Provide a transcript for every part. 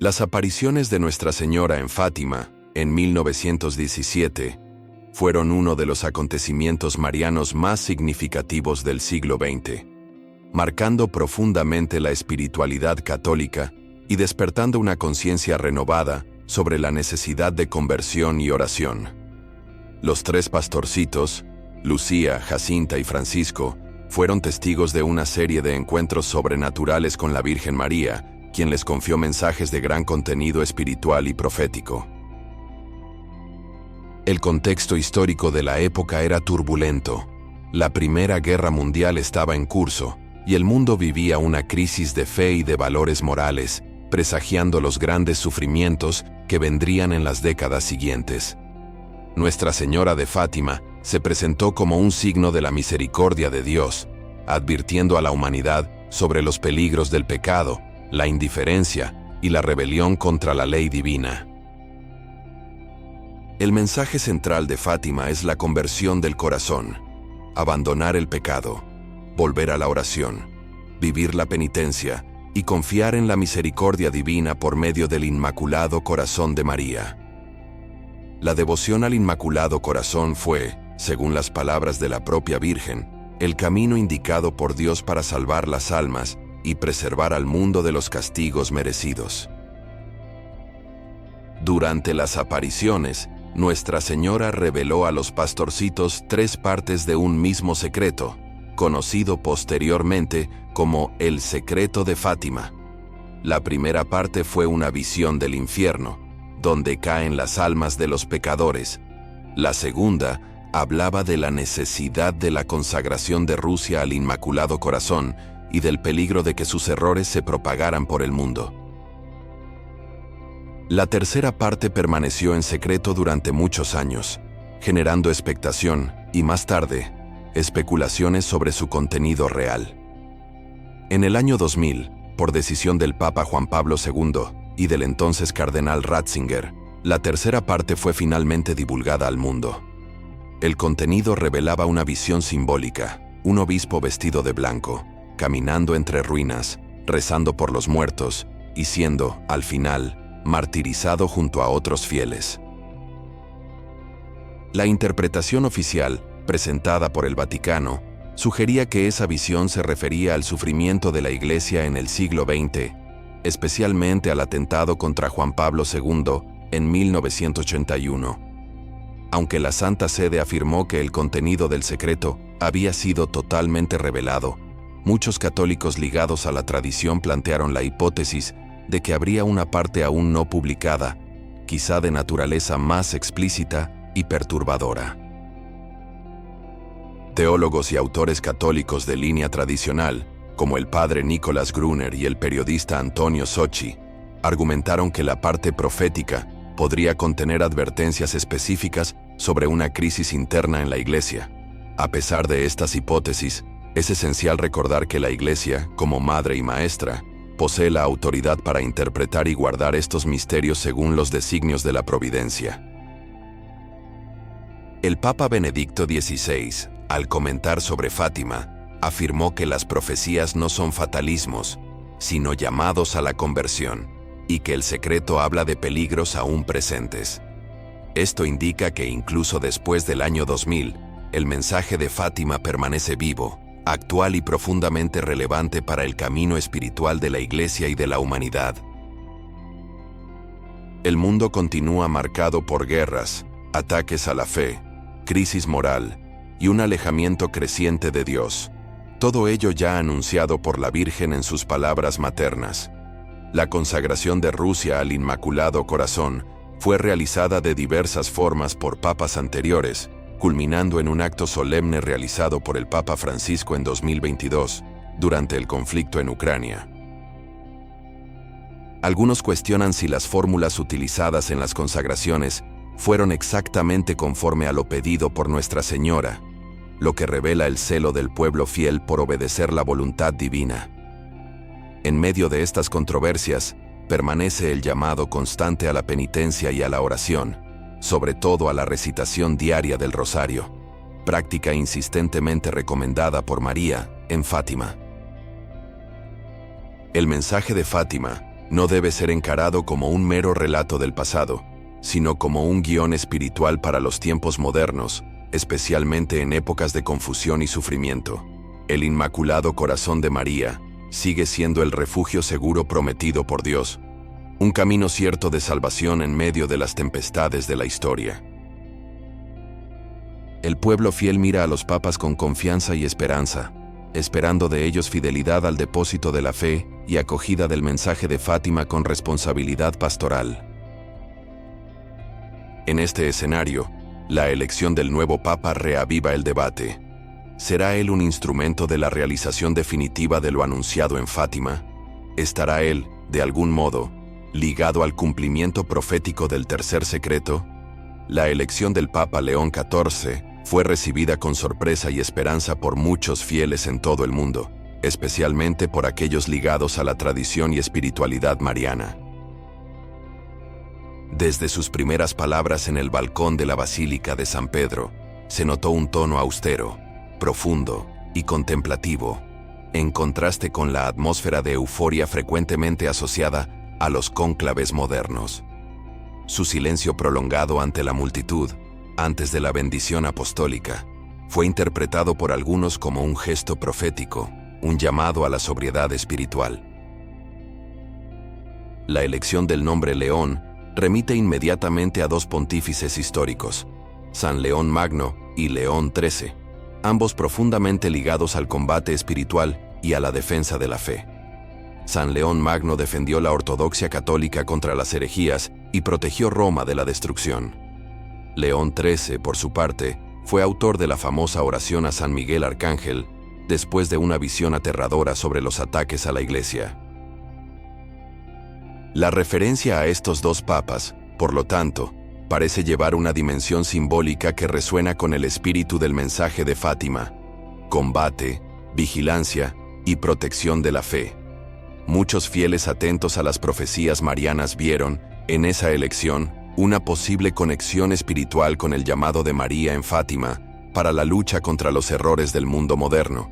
Las apariciones de Nuestra Señora en Fátima, en 1917, fueron uno de los acontecimientos marianos más significativos del siglo XX, marcando profundamente la espiritualidad católica y despertando una conciencia renovada sobre la necesidad de conversión y oración. Los tres pastorcitos, Lucía, Jacinta y Francisco, fueron testigos de una serie de encuentros sobrenaturales con la Virgen María, quien les confió mensajes de gran contenido espiritual y profético. El contexto histórico de la época era turbulento. La Primera Guerra Mundial estaba en curso, y el mundo vivía una crisis de fe y de valores morales, presagiando los grandes sufrimientos que vendrían en las décadas siguientes. Nuestra Señora de Fátima se presentó como un signo de la misericordia de Dios, advirtiendo a la humanidad sobre los peligros del pecado, la indiferencia y la rebelión contra la ley divina. El mensaje central de Fátima es la conversión del corazón, abandonar el pecado, volver a la oración, vivir la penitencia y confiar en la misericordia divina por medio del Inmaculado Corazón de María. La devoción al Inmaculado Corazón fue, según las palabras de la propia Virgen, el camino indicado por Dios para salvar las almas y preservar al mundo de los castigos merecidos. Durante las apariciones, Nuestra Señora reveló a los pastorcitos tres partes de un mismo secreto, conocido posteriormente como el secreto de Fátima. La primera parte fue una visión del infierno, donde caen las almas de los pecadores. La segunda hablaba de la necesidad de la consagración de Rusia al Inmaculado Corazón y del peligro de que sus errores se propagaran por el mundo. La tercera parte permaneció en secreto durante muchos años, generando expectación y, más tarde, especulaciones sobre su contenido real. En el año 2000, por decisión del Papa Juan Pablo II y del entonces cardenal Ratzinger, la tercera parte fue finalmente divulgada al mundo. El contenido revelaba una visión simbólica, un obispo vestido de blanco, caminando entre ruinas, rezando por los muertos y siendo, al final, martirizado junto a otros fieles. La interpretación oficial, presentada por el Vaticano, sugería que esa visión se refería al sufrimiento de la Iglesia en el siglo XX, especialmente al atentado contra Juan Pablo II en 1981. Aunque la Santa Sede afirmó que el contenido del secreto había sido totalmente revelado, muchos católicos ligados a la tradición plantearon la hipótesis de que habría una parte aún no publicada, quizá de naturaleza más explícita y perturbadora. Teólogos y autores católicos de línea tradicional, como el padre Nicholas Gruner y el periodista Antonio Socci, argumentaron que la parte profética podría contener advertencias específicas sobre una crisis interna en la Iglesia. A pesar de estas hipótesis, es esencial recordar que la Iglesia, como madre y maestra, posee la autoridad para interpretar y guardar estos misterios según los designios de la providencia. El Papa Benedicto XVI, al comentar sobre Fátima, afirmó que las profecías no son fatalismos, sino llamados a la conversión, y que el secreto habla de peligros aún presentes. Esto indica que incluso después del año 2000, el mensaje de Fátima permanece vivo, actual y profundamente relevante para el camino espiritual de la Iglesia y de la humanidad. El mundo continúa marcado por guerras, ataques a la fe, crisis moral y un alejamiento creciente de Dios. Todo ello ya anunciado por la Virgen en sus palabras maternas. La consagración de Rusia al Inmaculado Corazón fue realizada de diversas formas por papas anteriores, culminando en un acto solemne realizado por el Papa Francisco en 2022, durante el conflicto en Ucrania. Algunos cuestionan si las fórmulas utilizadas en las consagraciones fueron exactamente conforme a lo pedido por Nuestra Señora, lo que revela el celo del pueblo fiel por obedecer la voluntad divina. En medio de estas controversias, permanece el llamado constante a la penitencia y a la oración, sobre todo a la recitación diaria del rosario, práctica insistentemente recomendada por María en Fátima. El mensaje de Fátima no debe ser encarado como un mero relato del pasado, sino como un guión espiritual para los tiempos modernos, especialmente en épocas de confusión y sufrimiento. El Inmaculado Corazón de María sigue siendo el refugio seguro prometido por Dios, un camino cierto de salvación en medio de las tempestades de la historia. El pueblo fiel mira a los papas con confianza y esperanza, esperando de ellos fidelidad al depósito de la fe y acogida del mensaje de Fátima con responsabilidad pastoral. En este escenario, la elección del nuevo papa reaviva el debate. ¿Será él un instrumento de la realización definitiva de lo anunciado en Fátima? ¿Estará él, de algún modo, ligado al cumplimiento profético del tercer secreto? La elección del Papa León XIV fue recibida con sorpresa y esperanza por muchos fieles en todo el mundo, especialmente por aquellos ligados a la tradición y espiritualidad mariana. Desde sus primeras palabras en el balcón de la Basílica de San Pedro, se notó un tono austero, profundo y contemplativo, en contraste con la atmósfera de euforia frecuentemente asociada a los cónclaves modernos. Su silencio prolongado ante la multitud, antes de la bendición apostólica, fue interpretado por algunos como un gesto profético, un llamado a la sobriedad espiritual. La elección del nombre León remite inmediatamente a dos pontífices históricos, San León Magno y León XIII, ambos profundamente ligados al combate espiritual y a la defensa de la fe. San León Magno defendió la ortodoxia católica contra las herejías y protegió Roma de la destrucción. León XIII, por su parte, fue autor de la famosa oración a San Miguel Arcángel, después de una visión aterradora sobre los ataques a la Iglesia. La referencia a estos dos papas, por lo tanto, parece llevar una dimensión simbólica que resuena con el espíritu del mensaje de Fátima: combate, vigilancia y protección de la fe. Muchos fieles atentos a las profecías marianas vieron, en esa elección, una posible conexión espiritual con el llamado de María en Fátima para la lucha contra los errores del mundo moderno.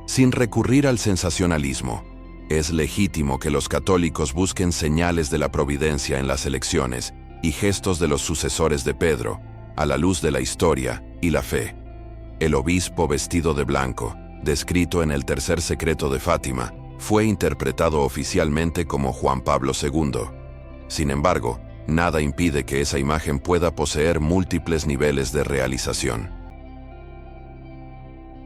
Sin recurrir al sensacionalismo, es legítimo que los católicos busquen señales de la providencia en las elecciones y gestos de los sucesores de Pedro, a la luz de la historia y la fe. El obispo vestido de blanco, descrito en el tercer secreto de Fátima, fue interpretado oficialmente como Juan Pablo II. Sin embargo, nada impide que esa imagen pueda poseer múltiples niveles de realización.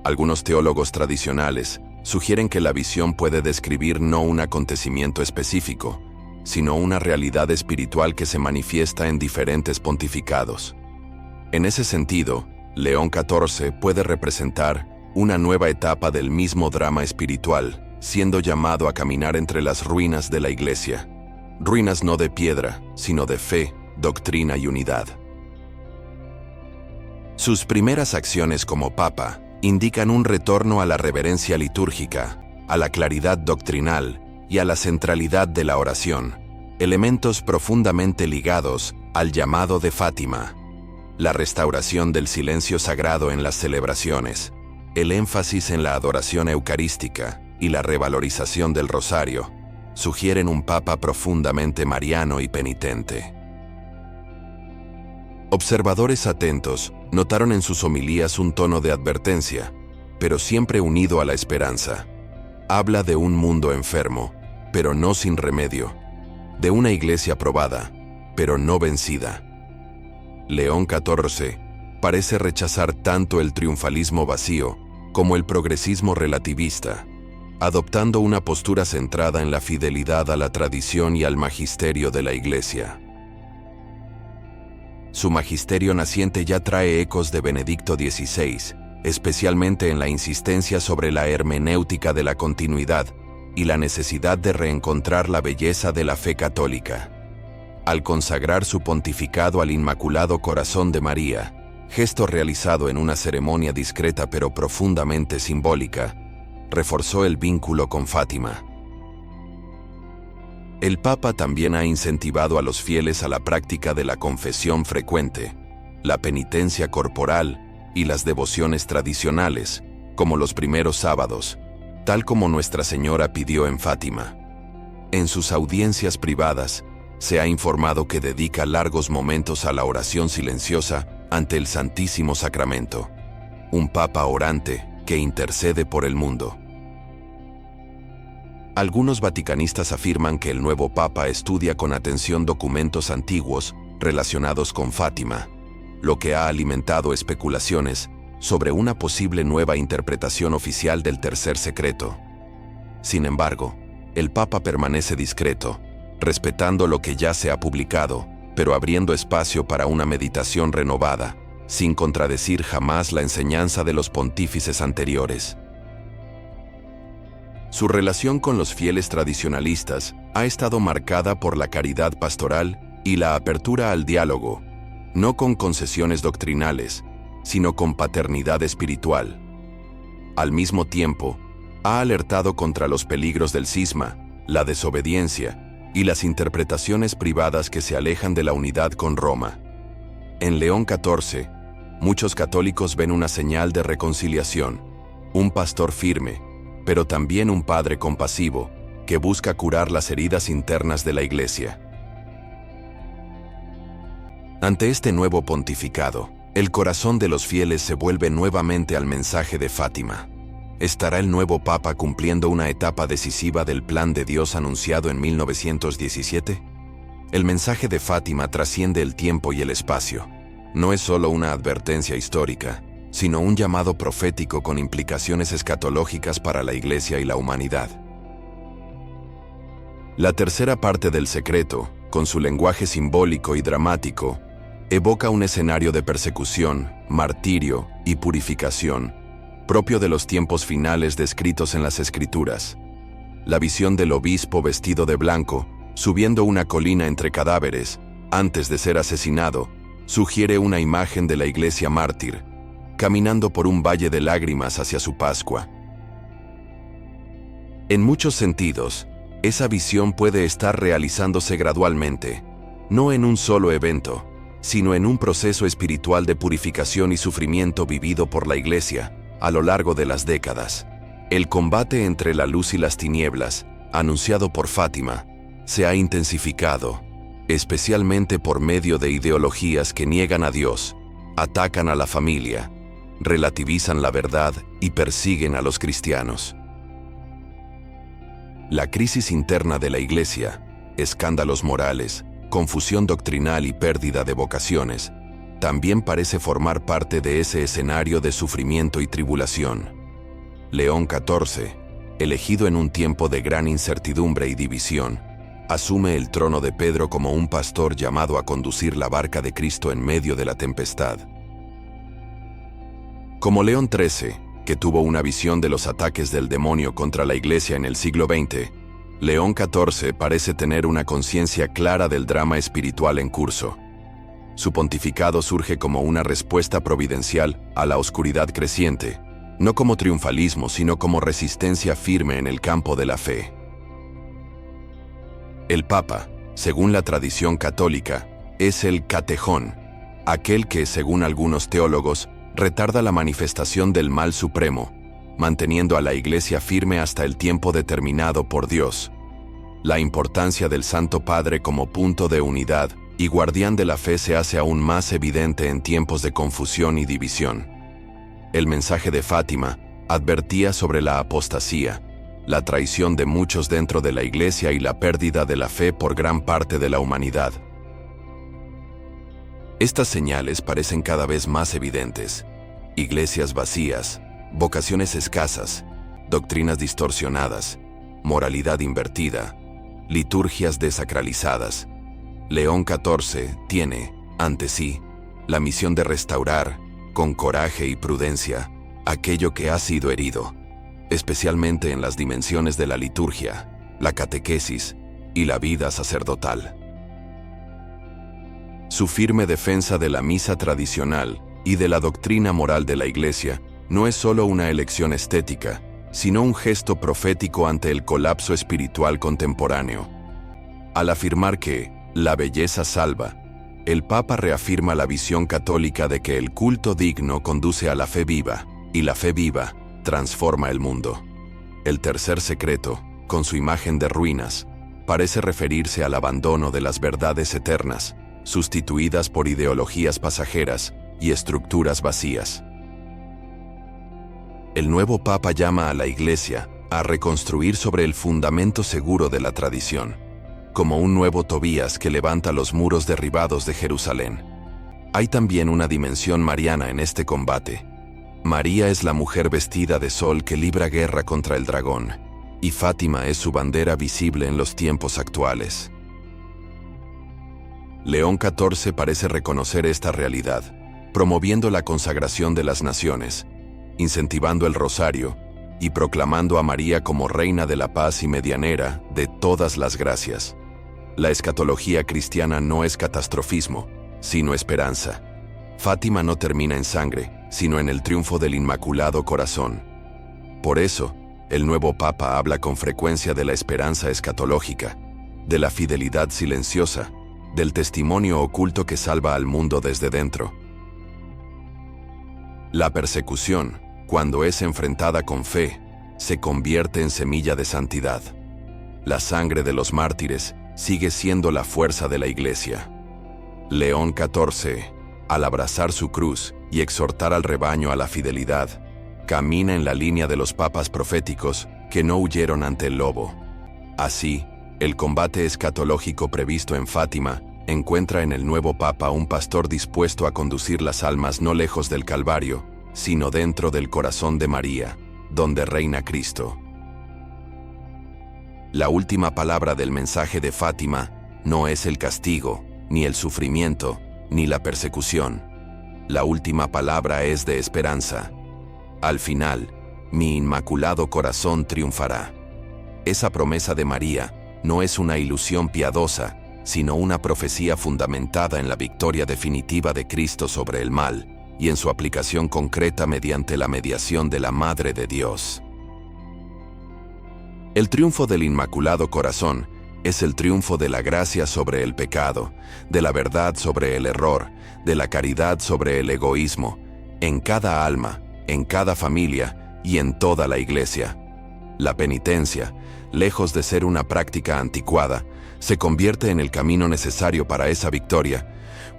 Algunos teólogos tradicionales sugieren que la visión puede describir no un acontecimiento específico, sino una realidad espiritual que se manifiesta en diferentes pontificados. En ese sentido, León XIV puede representar una nueva etapa del mismo drama espiritual, siendo llamado a caminar entre las ruinas de la Iglesia. Ruinas no de piedra, sino de fe, doctrina y unidad. Sus primeras acciones como papa indican un retorno a la reverencia litúrgica, a la claridad doctrinal y a la centralidad de la oración, elementos profundamente ligados al llamado de Fátima. La restauración del silencio sagrado en las celebraciones, el énfasis en la adoración eucarística y la revalorización del rosario sugieren un papa profundamente mariano y penitente. Observadores atentos notaron en sus homilías un tono de advertencia, pero siempre unido a la esperanza. Habla de un mundo enfermo, pero no sin remedio, de una iglesia probada, pero no vencida. León XIV parece rechazar tanto el triunfalismo vacío como el progresismo relativista, adoptando una postura centrada en la fidelidad a la tradición y al magisterio de la Iglesia. Su magisterio naciente ya trae ecos de Benedicto XVI, especialmente en la insistencia sobre la hermenéutica de la continuidad y la necesidad de reencontrar la belleza de la fe católica. Al consagrar su pontificado al Inmaculado Corazón de María, gesto realizado en una ceremonia discreta pero profundamente simbólica, reforzó el vínculo con Fátima. El Papa también ha incentivado a los fieles a la práctica de la confesión frecuente, la penitencia corporal y las devociones tradicionales, como los primeros sábados, tal como Nuestra Señora pidió en Fátima. En sus audiencias privadas, se ha informado que dedica largos momentos a la oración silenciosa ante el Santísimo Sacramento. Un papa orante que intercede por el mundo. Algunos vaticanistas afirman que el nuevo papa estudia con atención documentos antiguos relacionados con Fátima, lo que ha alimentado especulaciones sobre una posible nueva interpretación oficial del tercer secreto. Sin embargo, el papa permanece discreto, respetando lo que ya se ha publicado, pero abriendo espacio para una meditación renovada, sin contradecir jamás la enseñanza de los pontífices anteriores. Su relación con los fieles tradicionalistas ha estado marcada por la caridad pastoral y la apertura al diálogo, no con concesiones doctrinales, sino con paternidad espiritual. Al mismo tiempo, ha alertado contra los peligros del cisma, la desobediencia y las interpretaciones privadas que se alejan de la unidad con Roma. En León XIV, muchos católicos ven una señal de reconciliación, un pastor firme, pero también un padre compasivo, que busca curar las heridas internas de la Iglesia. Ante este nuevo pontificado, el corazón de los fieles se vuelve nuevamente al mensaje de Fátima. ¿Estará el nuevo Papa cumpliendo una etapa decisiva del plan de Dios anunciado en 1917? El mensaje de Fátima trasciende el tiempo y el espacio. No es solo una advertencia histórica, sino un llamado profético con implicaciones escatológicas para la Iglesia y la humanidad. La tercera parte del secreto, con su lenguaje simbólico y dramático, evoca un escenario de persecución, martirio y purificación, propio de los tiempos finales descritos en las Escrituras. La visión del obispo vestido de blanco, subiendo una colina entre cadáveres, antes de ser asesinado, sugiere una imagen de la Iglesia mártir, caminando por un valle de lágrimas hacia su Pascua. En muchos sentidos, esa visión puede estar realizándose gradualmente, no en un solo evento, sino en un proceso espiritual de purificación y sufrimiento vivido por la Iglesia a lo largo de las décadas. El combate entre la luz y las tinieblas, anunciado por Fátima, se ha intensificado, especialmente por medio de ideologías que niegan a Dios, atacan a la familia, relativizan la verdad y persiguen a los cristianos. La crisis interna de la Iglesia, escándalos morales, confusión doctrinal y pérdida de vocaciones, también parece formar parte de ese escenario de sufrimiento y tribulación. León XIV, elegido en un tiempo de gran incertidumbre y división, asume el trono de Pedro como un pastor llamado a conducir la barca de Cristo en medio de la tempestad. Como León XIII, que tuvo una visión de los ataques del demonio contra la Iglesia en el siglo XX, León XIV parece tener una conciencia clara del drama espiritual en curso. Su pontificado surge como una respuesta providencial a la oscuridad creciente, no como triunfalismo, sino como resistencia firme en el campo de la fe. El Papa, según la tradición católica, es el catejón, aquel que, según algunos teólogos, retarda la manifestación del mal supremo, manteniendo a la Iglesia firme hasta el tiempo determinado por Dios. La importancia del Santo Padre como punto de unidad y guardián de la fe se hace aún más evidente en tiempos de confusión y división. El mensaje de Fátima advertía sobre la apostasía, la traición de muchos dentro de la Iglesia y la pérdida de la fe por gran parte de la humanidad. Estas señales parecen cada vez más evidentes. Iglesias vacías, vocaciones escasas, doctrinas distorsionadas, moralidad invertida, liturgias desacralizadas. León XIV tiene, ante sí, la misión de restaurar, con coraje y prudencia, aquello que ha sido herido, especialmente en las dimensiones de la liturgia, la catequesis y la vida sacerdotal. Su firme defensa de la misa tradicional y de la doctrina moral de la Iglesia no es solo una elección estética, sino un gesto profético ante el colapso espiritual contemporáneo. Al afirmar que la belleza salva, el Papa reafirma la visión católica de que el culto digno conduce a la fe viva, y la fe viva transforma el mundo. El tercer secreto, con su imagen de ruinas, parece referirse al abandono de las verdades eternas, sustituidas por ideologías pasajeras y estructuras vacías. El nuevo Papa llama a la Iglesia a reconstruir sobre el fundamento seguro de la tradición, como un nuevo Tobías que levanta los muros derribados de Jerusalén. Hay también una dimensión mariana en este combate. María es la mujer vestida de sol que libra guerra contra el dragón, y Fátima es su bandera visible en los tiempos actuales. León XIV parece reconocer esta realidad, promoviendo la consagración de las naciones, incentivando el rosario y proclamando a María como reina de la paz y medianera de todas las gracias. La escatología cristiana no es catastrofismo, sino esperanza. Fátima no termina en sangre, sino en el triunfo del Inmaculado Corazón. Por eso, el nuevo Papa habla con frecuencia de la esperanza escatológica, de la fidelidad silenciosa, del testimonio oculto que salva al mundo desde dentro. La persecución, cuando es enfrentada con fe, se convierte en semilla de santidad. La sangre de los mártires sigue siendo la fuerza de la Iglesia. León XIV, al abrazar su cruz y exhortar al rebaño a la fidelidad, camina en la línea de los papas proféticos que no huyeron ante el lobo. Así, el combate escatológico previsto en Fátima encuentra en el nuevo Papa un pastor dispuesto a conducir las almas no lejos del Calvario, sino dentro del corazón de María, donde reina Cristo. La última palabra del mensaje de Fátima no es el castigo, ni el sufrimiento, ni la persecución. La última palabra es de esperanza. Al final, mi Inmaculado Corazón triunfará. Esa promesa de María no es una ilusión piadosa, sino una profecía fundamentada en la victoria definitiva de Cristo sobre el mal y en su aplicación concreta mediante la mediación de la Madre de Dios. El triunfo del Inmaculado Corazón es el triunfo de la gracia sobre el pecado, de la verdad sobre el error, de la caridad sobre el egoísmo, en cada alma, en cada familia y en toda la Iglesia. La penitencia, lejos de ser una práctica anticuada, se convierte en el camino necesario para esa victoria,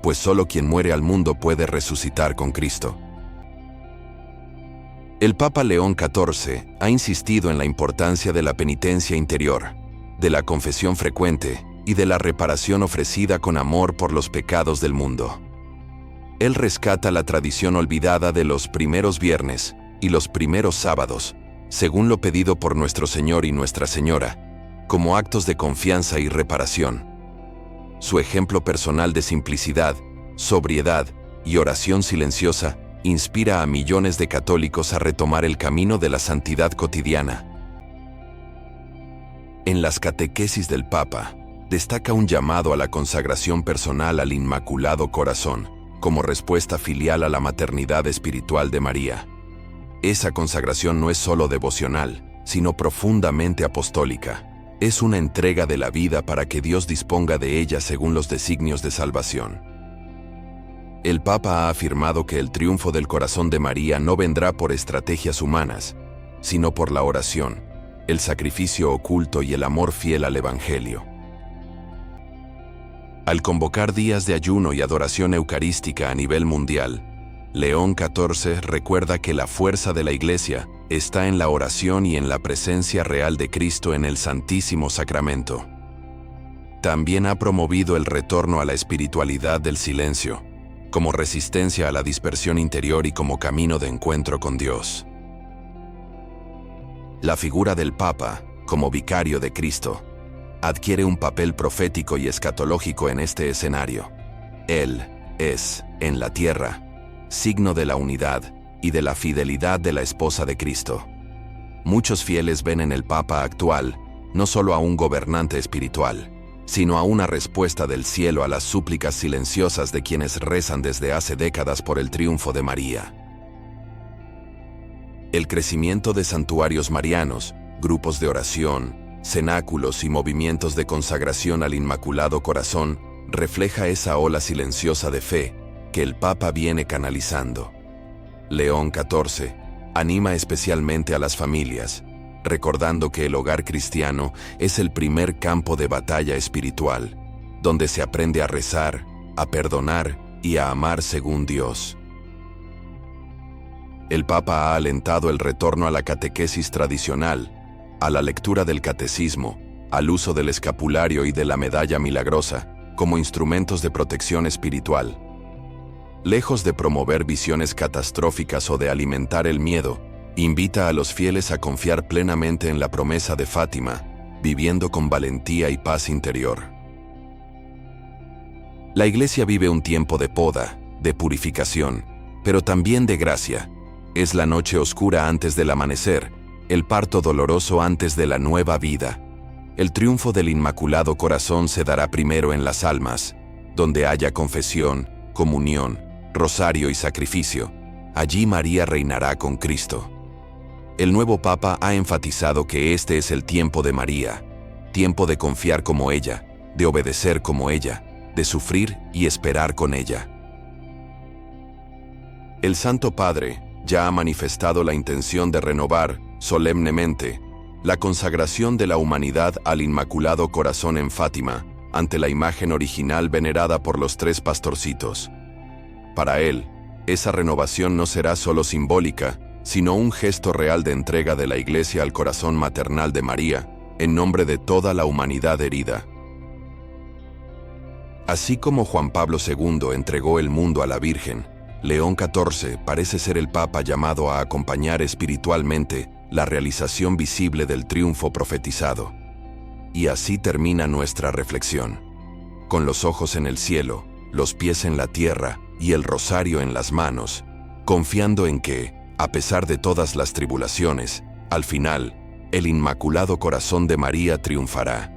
pues solo quien muere al mundo puede resucitar con Cristo. El Papa León XIV ha insistido en la importancia de la penitencia interior, de la confesión frecuente y de la reparación ofrecida con amor por los pecados del mundo. Él rescata la tradición olvidada de los primeros viernes y los primeros sábados, según lo pedido por nuestro Señor y Nuestra Señora, como actos de confianza y reparación. Su ejemplo personal de simplicidad, sobriedad y oración silenciosa inspira a millones de católicos a retomar el camino de la santidad cotidiana. En las catequesis del Papa, destaca un llamado a la consagración personal al Inmaculado Corazón, como respuesta filial a la maternidad espiritual de María. Esa consagración no es solo devocional, sino profundamente apostólica. Es una entrega de la vida para que Dios disponga de ella según los designios de salvación. El Papa ha afirmado que el triunfo del corazón de María no vendrá por estrategias humanas, sino por la oración, el sacrificio oculto y el amor fiel al Evangelio. Al convocar días de ayuno y adoración eucarística a nivel mundial, León XIV recuerda que la fuerza de la Iglesia está en la oración y en la presencia real de Cristo en el Santísimo Sacramento. También ha promovido el retorno a la espiritualidad del silencio, como resistencia a la dispersión interior y como camino de encuentro con Dios. La figura del Papa, como vicario de Cristo, adquiere un papel profético y escatológico en este escenario. Él es, en la tierra, signo de la unidad y de la fidelidad de la esposa de Cristo. Muchos fieles ven en el Papa actual no solo a un gobernante espiritual, sino a una respuesta del cielo a las súplicas silenciosas de quienes rezan desde hace décadas por el triunfo de María. El crecimiento de santuarios marianos, grupos de oración, cenáculos y movimientos de consagración al Inmaculado Corazón refleja esa ola silenciosa de fe que el Papa viene canalizando. León XIV anima especialmente a las familias, recordando que el hogar cristiano es el primer campo de batalla espiritual, donde se aprende a rezar, a perdonar y a amar según Dios. El Papa ha alentado el retorno a la catequesis tradicional, a la lectura del catecismo, al uso del escapulario y de la medalla milagrosa como instrumentos de protección espiritual. Lejos de promover visiones catastróficas o de alimentar el miedo, invita a los fieles a confiar plenamente en la promesa de Fátima, viviendo con valentía y paz interior. La Iglesia vive un tiempo de poda, de purificación, pero también de gracia. Es la noche oscura antes del amanecer, el parto doloroso antes de la nueva vida. El triunfo del Inmaculado Corazón se dará primero en las almas, donde haya confesión, comunión, rosario y sacrificio. Allí María reinará con Cristo. El nuevo Papa ha enfatizado que este es el tiempo de María, tiempo de confiar como ella, de obedecer como ella, de sufrir y esperar con ella. El Santo Padre ya ha manifestado la intención de renovar, solemnemente, la consagración de la humanidad al Inmaculado Corazón en Fátima, ante la imagen original venerada por los 3 pastorcitos. Para él, esa renovación no será solo simbólica, sino un gesto real de entrega de la Iglesia al corazón maternal de María, en nombre de toda la humanidad herida. Así como Juan Pablo II entregó el mundo a la Virgen, León XIV parece ser el Papa llamado a acompañar espiritualmente la realización visible del triunfo profetizado. Y así termina nuestra reflexión. Con los ojos en el cielo, los pies en la tierra y el rosario en las manos, confiando en que, a pesar de todas las tribulaciones, al final, el Inmaculado Corazón de María triunfará.